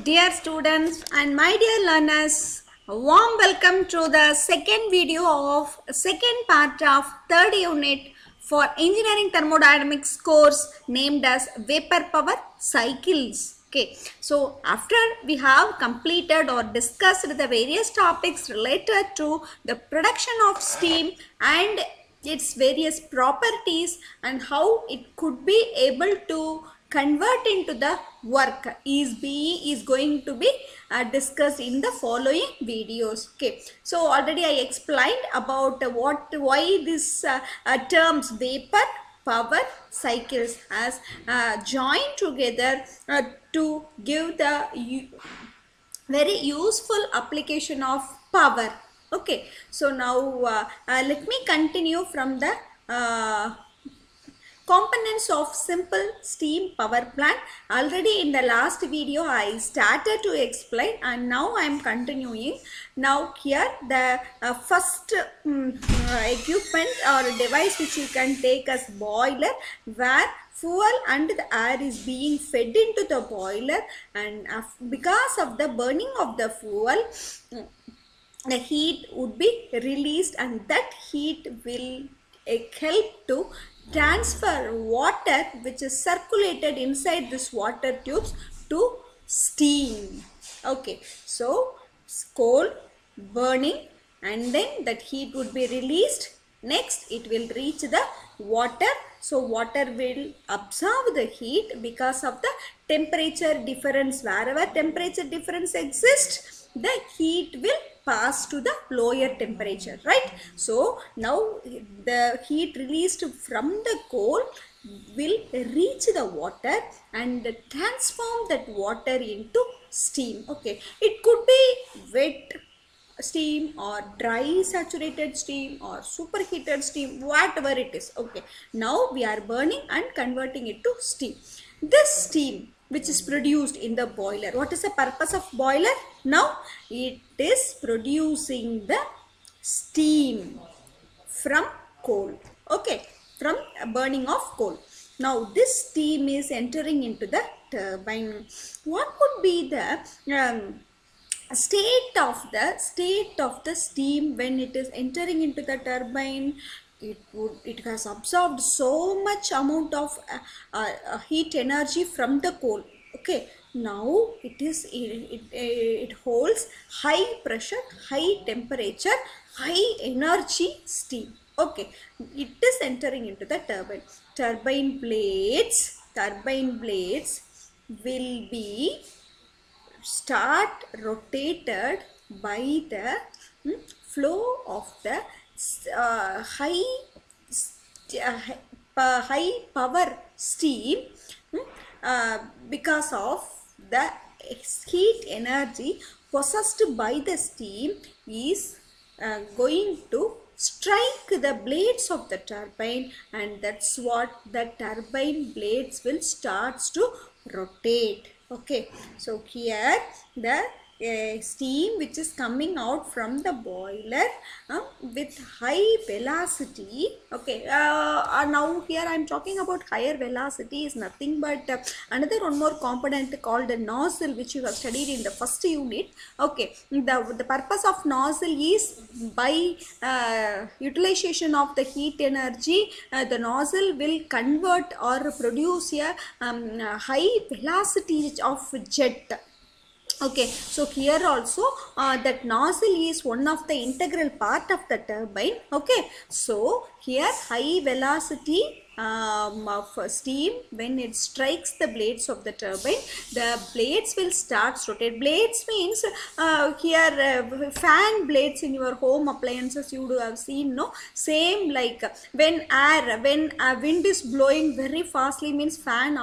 Dear students and my dear learners, a warm welcome to the second video of second part of third unit for engineering thermodynamics course named as vapor power cycles. Okay, so after we have completed or discussed the various topics related to the production of steam and its various properties and how it could be able to convert into the work is going to be discussed in the following videos. Okay, so already I explained about why this terms vapor power cycles as joined together to give the very useful application of power. Okay, so now let me continue from the uh, components of simple steam power plant. Already in the last video I started to explain and now I am continuing. Now here the first equipment or device which you can take as boiler, where fuel and the air is being fed into the boiler, and because of the burning of the fuel, the heat would be released, and that heat will help to transfer water which is circulated inside this water tubes to steam. Okay, so coal burning and then that heat would be released. Next it will reach the water, so water will absorb the heat because of the temperature difference. Wherever temperature difference exists, the heat will pass to the lower temperature, right? So now the heat released from the coal will reach the water and transform that water into steam. Okay, it could be wet steam or dry saturated steam or superheated steam, whatever it is. Okay, now we are burning and converting it to steam. This steam which is produced in the boiler, what is the purpose of boiler? Now it is producing the steam from coal. Okay, from burning of coal. Now this steam is entering into the turbine. What could be the state of the steam when it is entering into the turbine? It has absorbed so much amount of heat energy from the coal. Okay, now it holds high pressure, high temperature, high energy steam. Okay, it is entering into the turbine. Turbine blades will be start rotated by the flow of the high power steam, because of the heat energy possessed by the steam is going to strike the blades of the turbine, and that's what the turbine blades will starts to rotate. Okay, so here the steam which is coming out from the boiler with high velocity. Okay, now here I am talking about higher velocity is nothing but another one more component called a nozzle, which you have studied in the first unit. Okay, the purpose of nozzle is by utilization of the heat energy, the nozzle will convert or produce a high velocity of jet. Okay, so here also that nozzle is one of the integral part of the turbine. Okay, so here high velocity of steam, when it strikes the blades of the turbine, the blades will start rotate. Blades means here fan blades in your home appliances you do have seen, no? Same like when wind is blowing very fastly, means fan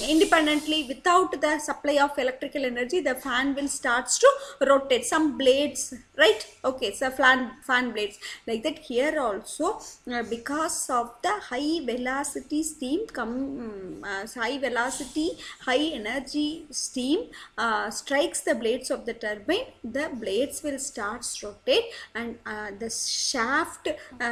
independently without the supply of electrical energy, the fan will starts to rotate some blades, right? Okay, so fan blades like that. Here also because of the high velocity steam high velocity, high energy steam strikes the blades of the turbine, the blades will start to rotate, and the shaft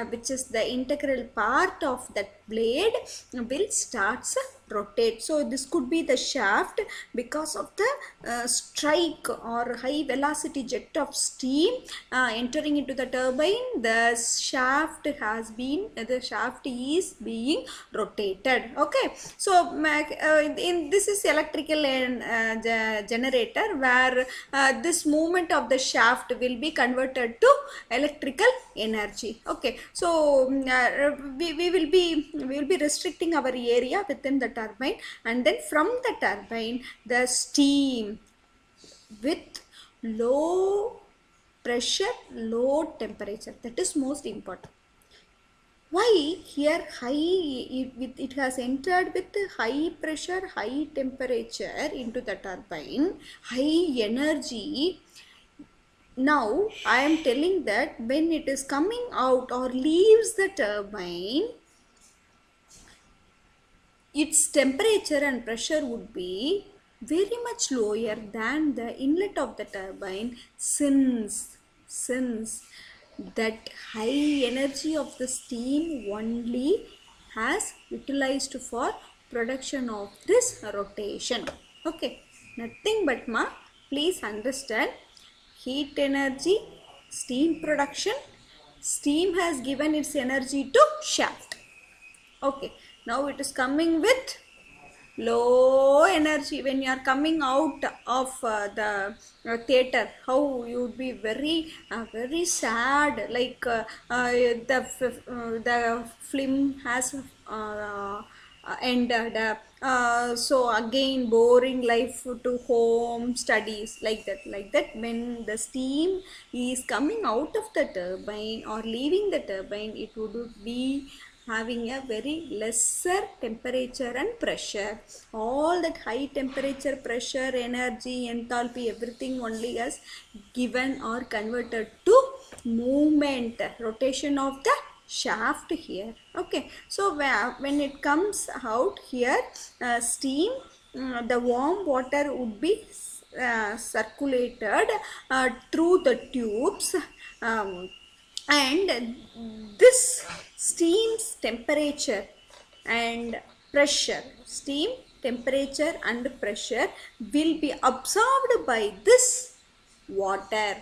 which is the integral part of that blade will starts rotate. So this could be the shaft. Because of the strike or high velocity jet of steam entering into the turbine, the shaft is being rotated. Okay, so in this is electrical generator, where this movement of the shaft will be converted to electrical energy. Okay, so we will be restricting our area within the turbine, and then from the turbine the steam with low pressure, low temperature, that is most important. Why here it has entered with high pressure, high temperature into the turbine, high energy. Now I am telling that when it is coming out or leaves the turbine, its temperature and pressure would be very much lower than the inlet of the turbine, since that high energy of the steam only has utilized for production of this rotation. Okay, nothing but please understand, heat energy, steam production, steam has given its energy to shaft. Okay, now it is coming with low energy. When you are coming out of the theater, how you would be very sad, like the film has ended, so again boring life to home studies, like that when the steam is coming out of the turbine or leaving the turbine, it would be having a very lesser temperature and pressure. All that high temperature, pressure, energy, enthalpy, everything only has given or converted to movement, rotation of the shaft here. Okay, so when it comes out here, steam, the warm water would be circulated through the tubes, and this steam's temperature and pressure, steam temperature and pressure will be absorbed by this water,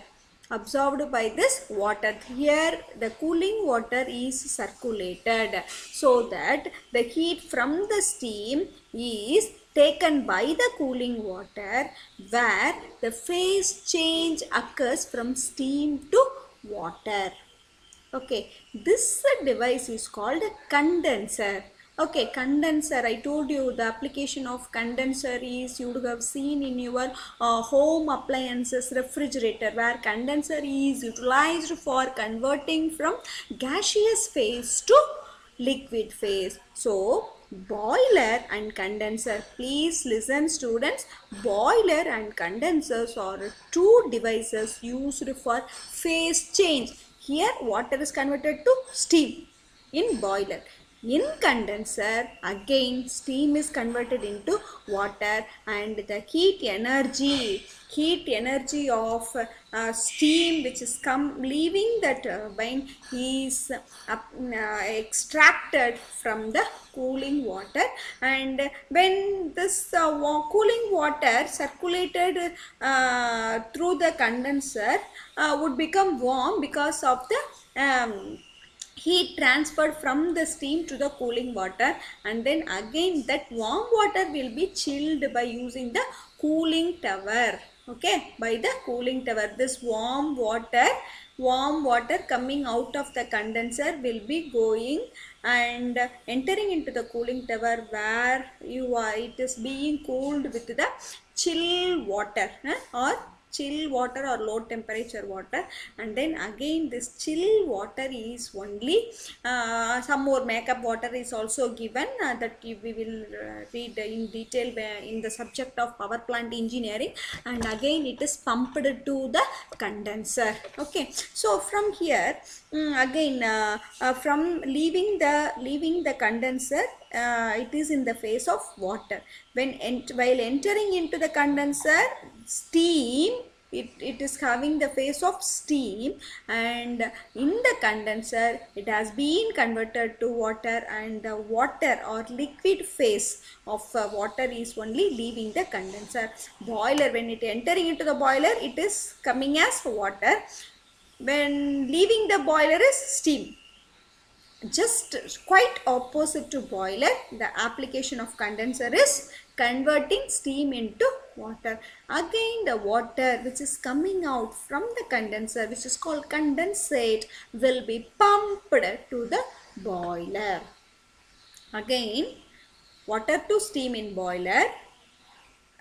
here the cooling water is circulated, so that the heat from the steam is taken by the cooling water, where the phase change occurs from steam to water. Okay, this device is called a condenser. Okay, condenser, I told you the application of condenser is, you would have seen in your home appliances, refrigerator, where condenser is utilized for converting from gaseous phase to liquid phase. So boiler and condenser, please listen students, boiler and condensers are two devices used for phase change. Here water is converted to steam in boiler. In condenser, again steam is converted into water, and the heat energy of steam which is leaving the turbine is extracted from the cooling water, and when this cooling water circulated through the condenser would become warm because of the heat transferred from the steam to the cooling water, and then again that warm water will be chilled by using the cooling tower. Okay, by the cooling tower, this warm water coming out of the condenser will be going and entering into the cooling tower, where it is being cooled with the chill water, or chill water or low temperature water, and then again this chill water is only some more makeup water is also given, that we will read in detail in the subject of power plant engineering, and again it is pumped to the condenser. Okay, so from here, again from leaving the condenser, it is in the phase of water. While entering into the condenser, steam it is having the phase of steam, and in the condenser it has been converted to water, and the water or liquid phase of water is only leaving the condenser. Boiler, when it entering into the boiler, it is coming as water. When leaving the boiler is steam. Just quite opposite to boiler, the application of condenser is converting steam into water. Again, the water which is coming out from the condenser, which is called condensate, will be pumped to the boiler. Again, water to steam in boiler,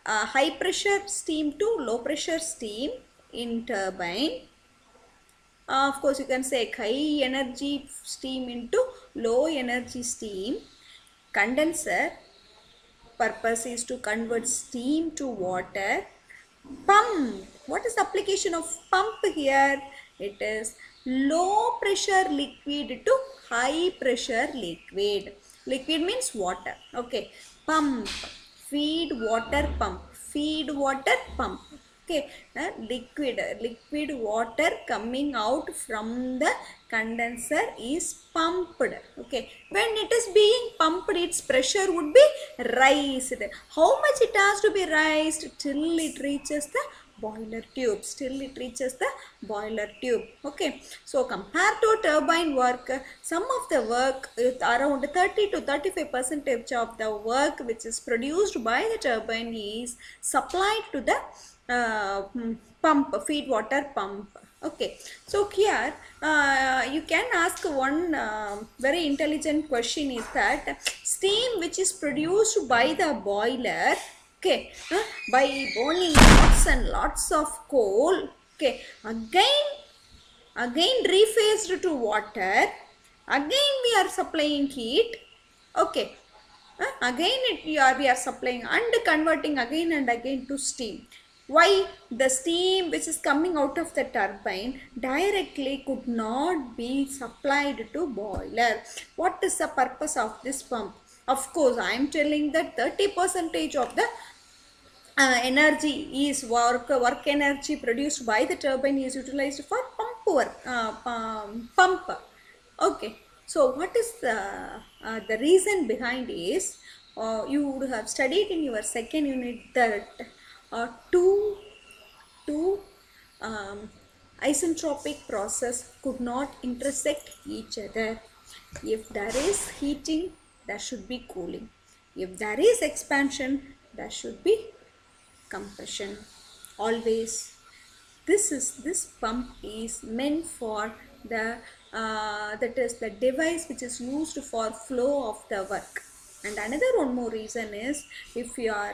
high pressure steam to low pressure steam in turbine. Of course, you can say high energy steam into low energy steam. Condenser purpose is to convert steam to water. Pump. What is the application of pump here? It is low pressure liquid to high pressure liquid. Liquid means water. Okay. Pump. Feed water pump. Feed water pump. Okay, liquid water coming out from the condenser is pumped. Okay, when it is being pumped, its pressure would be raised. How much it has to be raised? Till it reaches the boiler tube. Still it reaches the boiler tube. Okay, so compared to turbine work, some of the work is around 30 to 35% of the work which is produced by the turbine is supplied to the pump, feed water pump. Okay, so here you can ask one very intelligent question is that steam which is produced by the boiler, okay, by burning lots and lots of coal, okay, again rephased to water, again we are supplying heat, okay, again we are supplying and converting again and again to steam. Why? The steam which is coming out of the turbine directly could not be supplied to boiler. What is the purpose of this pump? Of course, I am telling that 30% of the energy is work energy produced by the turbine is utilized for pump work, pump. Okay, so what is the reason behind is you would have studied in your second unit that two isentropic process could not intersect each other. If there is heating, there should be cooling. If there is expansion, there should be compression. Always this pump is meant for the that is the device which is used for flow of the work. And another one more reason is if you are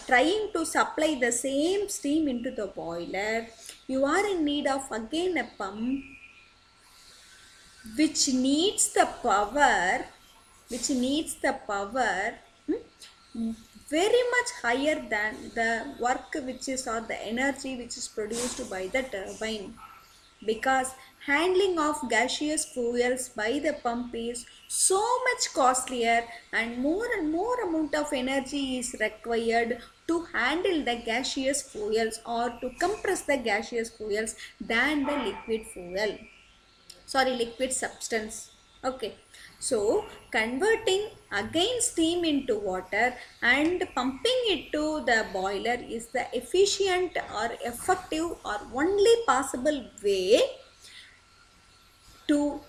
trying to supply the same steam into the boiler, you are in need of again a pump which needs the power very much higher than the work which is or the energy which is produced by the turbine, because handling of gaseous fuels by the pump is so much costlier and more amount of energy is required to handle the gaseous fuels or to compress the gaseous fuels than the liquid substance. Okay, so converting again steam into water and pumping it to the boiler is the efficient or effective or only possible way to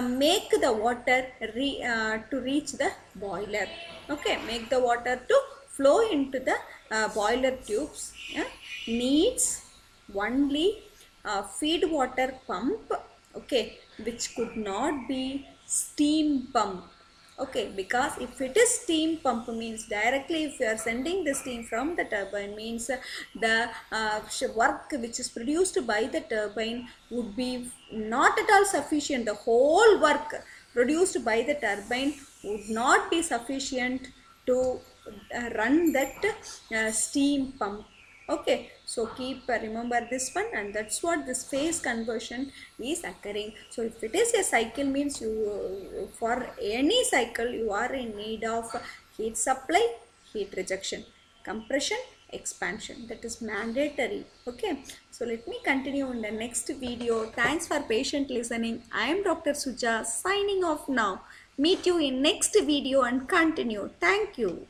make the water to reach the boiler. Okay, make the water to flow into the boiler tubes. Needs only feed water pump, okay, which could not be steam pump. Okay, because if it is steam pump means directly if you are sending the steam from the turbine means the work which is produced by the turbine would be not at all sufficient. The whole work produced by the turbine would not be sufficient to run that steam pump. Okay, so keep remember this one, and that's what this phase conversion is occurring. So if it is a cycle means you for any cycle you are in need of heat supply, heat rejection, compression, expansion, that is mandatory. Okay, so let me continue in the next video. Thanks for patient listening. I am Dr. Suja signing off now. Meet you in next video and continue. Thank you.